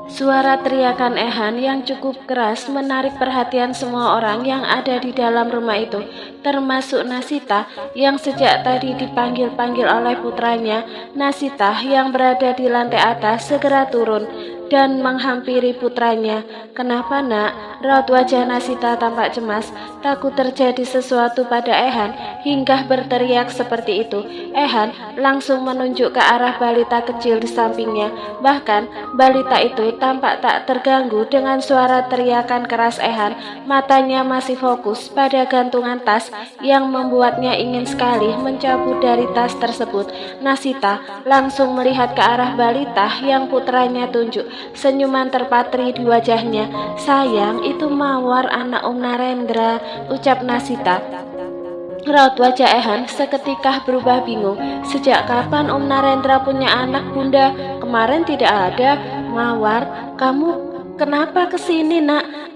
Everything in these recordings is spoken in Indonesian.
Suara teriakan Ehan yang cukup keras menarik perhatian semua orang yang ada di dalam rumah itu, termasuk Nasita yang sejak tadi dipanggil-panggil oleh putranya. Nasita yang berada di lantai atas segera turun dan menghampiri putranya. "Kenapa, Nak?" Raut wajah Nasita tampak cemas, takut terjadi sesuatu pada Ehan hingga berteriak seperti itu. Ehan langsung menunjuk ke arah balita kecil di sampingnya. Bahkan balita itu tampak tak terganggu dengan suara teriakan keras Ehan. Matanya masih fokus pada gantungan tas yang membuatnya ingin sekali mencabut dari tas tersebut. Nasita langsung melihat ke arah balita yang putranya tunjuk. Senyuman terpatri di wajahnya. "Sayang, itu Mawar, anak Om Narendra," ucap Nasita. Raut wajah Ehan seketika berubah bingung. "Sejak kapan Om Narendra punya anak, Bunda? Kemarin tidak ada." "Mawar, kamu kenapa kesini, Nak?"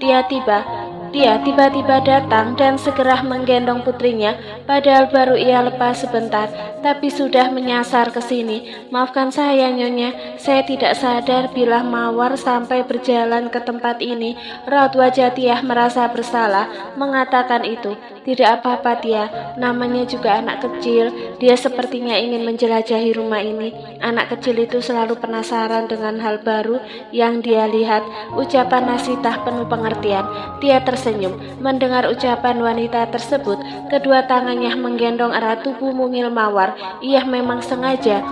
Dia tiba-tiba datang dan segera menggendong putrinya, padahal baru ia lepas sebentar, tapi sudah menyasar ke sini. "Maafkan saya, Nyonya, saya tidak sadar bila Mawar sampai berjalan ke tempat ini." Raut wajah Tiah merasa bersalah mengatakan itu. "Tidak apa-apa, Tia, namanya juga anak kecil. Dia sepertinya ingin menjelajahi rumah ini. Anak kecil itu selalu penasaran dengan hal baru yang dia lihat," ucapan Nasita penuh pengertian. Tia tersenyum mendengar ucapan wanita tersebut. Kedua tangannya menggendong erat tubuh mungil Mawar. Ia memang sengaja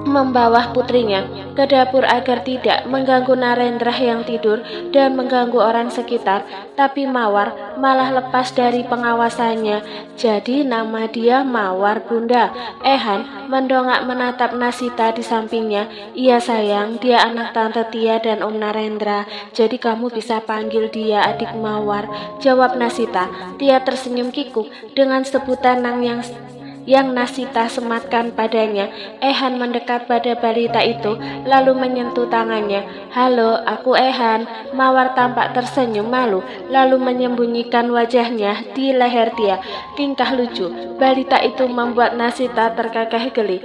membawa putrinya ke dapur agar tidak mengganggu Narendra yang tidur dan mengganggu orang sekitar, tapi Mawar malah lepas dari pengawasannya. "Jadi nama dia Mawar, Bunda?" Ehan mendongak menatap Nasita di sampingnya. "Iya sayang, dia anak Tante Tia dan Om Narendra, jadi kamu bisa panggil dia adik Mawar," jawab Nasita. Tia tersenyum kikuk dengan sebutan yang Nasita sematkan padanya. Ehan mendekat pada balita itu lalu menyentuh tangannya. "Halo, aku Ehan." Mawar tampak tersenyum malu lalu menyembunyikan wajahnya di leher Tia. Tingkah lucu balita itu membuat Nasita terkekeh geli.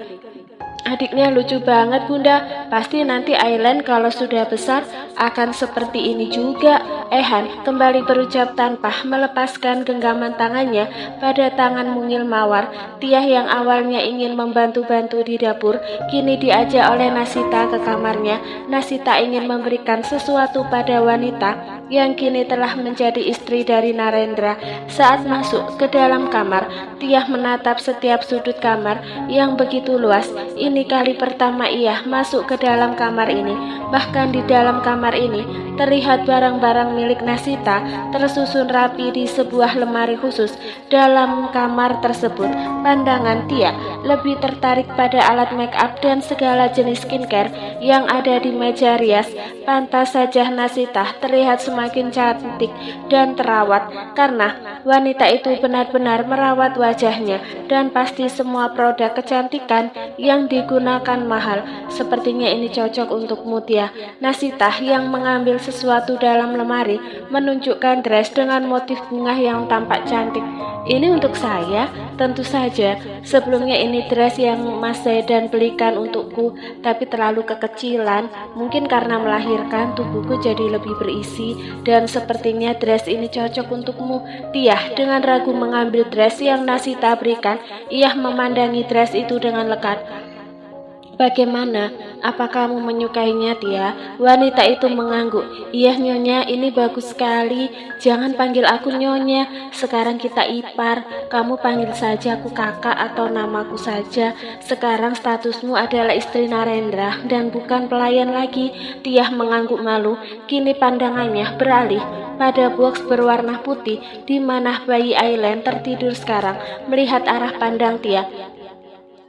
"Adiknya lucu banget, Bunda. Pasti nanti Aileen kalau sudah besar akan seperti ini juga." Ehan kembali berucap tanpa melepaskan genggaman tangannya pada tangan mungil Mawar. Tiah yang awalnya ingin membantu-bantu di dapur, kini diajak oleh Nasita ke kamarnya. Nasita ingin memberikan sesuatu pada wanita yang kini telah menjadi istri dari Narendra. Saat masuk ke dalam kamar, Tiah menatap setiap sudut kamar yang begitu luas. Ini kali pertama ia masuk ke dalam kamar ini. Bahkan di dalam kamar ini terlihat barang-barang milik Nasita tersusun rapi di sebuah lemari khusus. Dalam kamar tersebut, pandangan Tia lebih tertarik pada alat make up dan segala jenis skincare yang ada di meja rias. Pantas saja Nasita terlihat semakin cantik dan terawat karena wanita itu benar-benar merawat wajahnya, dan pasti semua produk kecantikan yang digunakan mahal. "Sepertinya ini cocok untukmu, Tia." Nasita yang mengambil sesuatu dalam lemari menunjukkan dress dengan motif bunga yang tampak cantik. "Ini untuk saya?" "Tentu saja. Sebelumnya ini dress yang Mas Zaidan belikan untukku, tapi terlalu kekecilan. Mungkin karena melahirkan tubuhku jadi lebih berisi, dan sepertinya dress ini cocok untukmu." Tiah dengan ragu mengambil dress yang Nasita berikan. Ia memandangi dress itu dengan lekat. "Bagaimana? Apa kamu menyukainya, Tia?" Wanita itu mengangguk. "Iya, Nyonya, ini bagus sekali. Jangan panggil aku Nyonya. Sekarang kita ipar. Kamu panggil saja aku kakak atau namaku saja. Sekarang statusmu adalah istri Narendra dan bukan pelayan lagi." Tia mengangguk malu. Kini pandangannya beralih pada box berwarna putih di mana bayi Aileen tertidur sekarang. Melihat arah pandang Tia,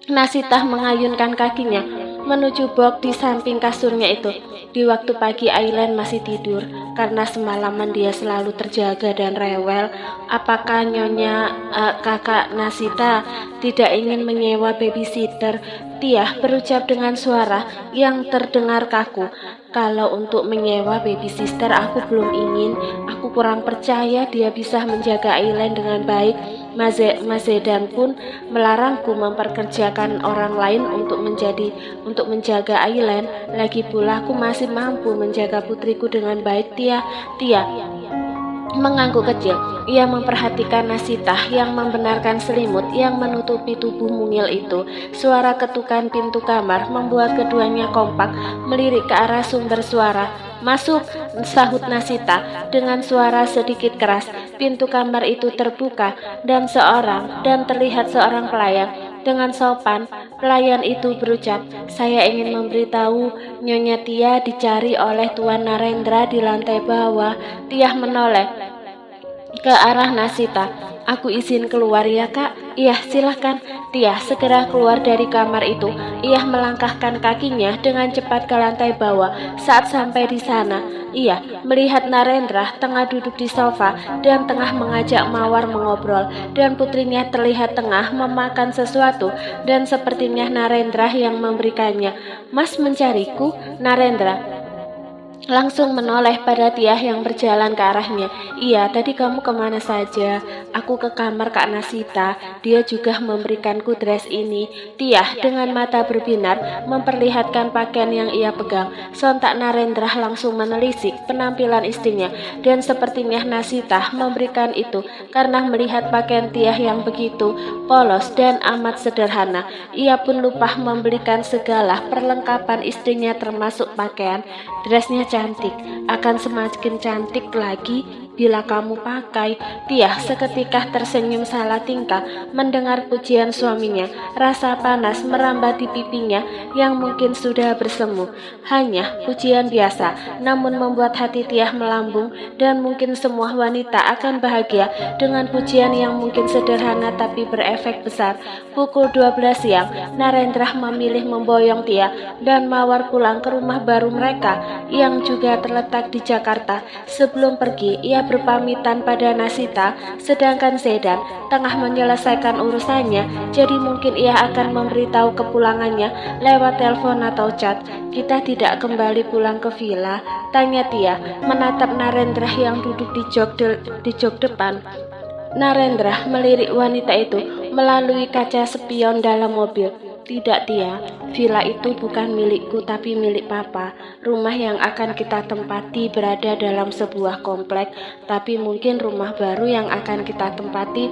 Nasita mengayunkan kakinya menuju box di samping kasurnya itu. Di waktu pagi Aileen masih tidur karena semalaman dia selalu terjaga dan rewel. "Apakah Nyonya kakak Nasita tidak ingin menyewa babysitter?" Tia berucap dengan suara yang terdengar kaku. Kalau untuk menyewa baby sister aku belum ingin. Aku kurang percaya dia bisa menjaga Aileen dengan baik. Mas Zedan pun melarangku memperkerjakan orang lain untuk menjaga Aileen. Lagi pula aku masih mampu menjaga putriku dengan baik. Tia mengangguk kecil. Ia memperhatikan Nasita yang membenarkan selimut yang menutupi tubuh mungil itu. Suara ketukan pintu kamar membuat keduanya kompak melirik ke arah sumber suara. "Masuk," sahut Nasita dengan suara sedikit keras. Pintu kamar itu terbuka dan terlihat seorang pelayan. Dengan sopan, pelayan itu berucap, "Saya ingin memberitahu Nyonya Tia dicari oleh Tuan Narendra di lantai bawah." Tia menoleh ke arah Nasita. "Aku izin keluar ya, Kak?" "Iya, silahkan." Tia segera keluar dari kamar itu. Ia melangkahkan kakinya dengan cepat ke lantai bawah. Saat sampai di sana, ia melihat Narendra tengah duduk di sofa dan tengah mengajak Mawar mengobrol, dan putrinya terlihat tengah memakan sesuatu, dan sepertinya Narendra yang memberikannya. "Mas mencariku?" Narendra langsung menoleh pada Tia yang berjalan ke arahnya. "Iya, tadi kamu kemana saja?" "Aku ke kamar Kak Nasita. Dia juga memberikanku dress ini." Tia dengan mata berbinar memperlihatkan pakaian yang ia pegang. Sontak Narendra langsung menelisik penampilan istrinya, dan sepertinya Nasita memberikan itu karena melihat pakaian Tia yang begitu polos dan amat sederhana. Ia pun lupa membelikan segala perlengkapan istrinya termasuk pakaian. "Dressnya cantik, akan semakin cantik lagi bila kamu pakai." Tia seketika tersenyum salah tingkah mendengar pujian suaminya. Rasa panas merambat di pipinya yang mungkin sudah bersemu. Hanya pujian biasa, namun membuat hati Tia melambung, dan mungkin semua wanita akan bahagia dengan pujian yang mungkin sederhana tapi berefek besar. Pukul 12 siang, Narendra memilih memboyong Tia dan Mawar pulang ke rumah baru mereka yang juga terletak di Jakarta. Sebelum pergi, ia berpamitan pada Nasita, sedangkan Zedan tengah menyelesaikan urusannya, jadi mungkin ia akan memberitahu kepulangannya lewat telepon atau chat. "Kita tidak kembali pulang ke villa?" tanya Tia, menatap Narendra yang duduk di jok depan. Narendra melirik wanita itu melalui kaca spion dalam mobil. "Tidak, Tia, villa itu bukan milikku tapi milik Papa. Rumah yang akan kita tempati berada dalam sebuah komplek, tapi mungkin rumah baru yang akan kita tempati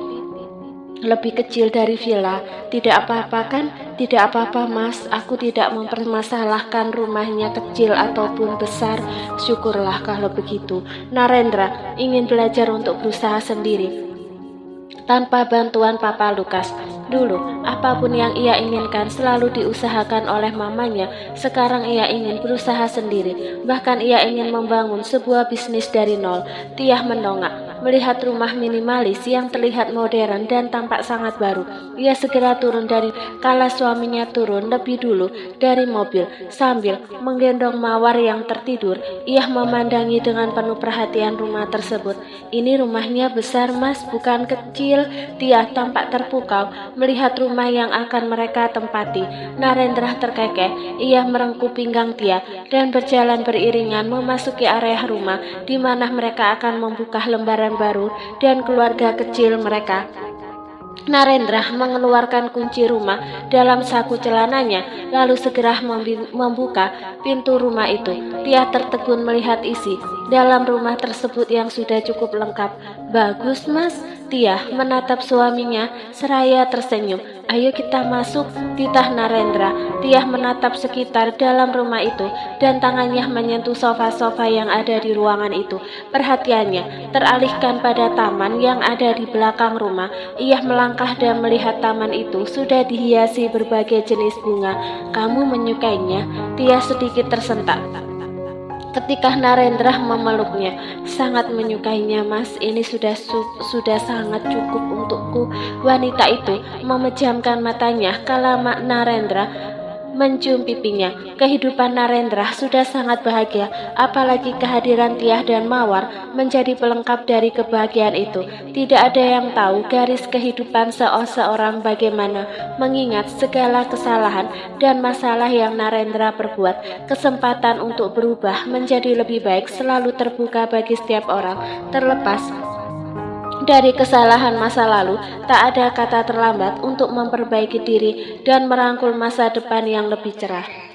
lebih kecil dari villa. Tidak apa-apa kan?" "Tidak apa-apa, Mas. Aku tidak mempermasalahkan rumahnya kecil ataupun besar." "Syukurlah kalau begitu." Narendra ingin belajar untuk berusaha sendiri tanpa bantuan Papa Lukas. Dulu, apapun yang ia inginkan selalu diusahakan oleh mamanya. Sekarang ia ingin berusaha sendiri. Bahkan ia ingin membangun sebuah bisnis dari nol. Tia mendongak melihat rumah minimalis yang terlihat modern dan tampak sangat baru. Ia segera turun kala suaminya turun lebih dulu dari mobil. Sambil menggendong Mawar yang tertidur, ia memandangi dengan penuh perhatian rumah tersebut. "Ini rumahnya besar, Mas, bukan kecil." Tia tampak terpukau melihat rumah yang akan mereka tempati. Narendra terkekeh. Ia merengkuh pinggang Tia dan berjalan beriringan memasuki area rumah di mana mereka akan membuka lembaran baru dan keluarga kecil mereka. Narendra mengeluarkan kunci rumah dalam saku celananya, lalu segera membuka pintu rumah itu. Tia tertegun melihat isi dalam rumah tersebut yang sudah cukup lengkap. "Bagus, Mas." Tia menatap suaminya seraya tersenyum. "Ayo kita masuk," titah Narendra. Tia menatap sekitar dalam rumah itu dan tangannya menyentuh sofa-sofa yang ada di ruangan itu. Perhatiannya teralihkan pada taman yang ada di belakang rumah. Ia melangkah dan melihat taman itu sudah dihiasi berbagai jenis bunga. "Kamu menyukainya?" Tia sedikit tersentak ketika Narendra memeluknya. "Sangat menyukainya, Mas. Ini sudah sangat cukup untukku." Wanita itu memejamkan matanya kala Narendra mencium pipinya. Kehidupan Narendra sudah sangat bahagia, apalagi kehadiran Tiah dan Mawar menjadi pelengkap dari kebahagiaan itu. Tidak ada yang tahu garis kehidupan seseorang bagaimana, mengingat segala kesalahan dan masalah yang Narendra perbuat. Kesempatan untuk berubah menjadi lebih baik selalu terbuka bagi setiap orang, terlepas dari kesalahan masa lalu. Tak ada kata terlambat untuk memperbaiki diri dan merangkul masa depan yang lebih cerah.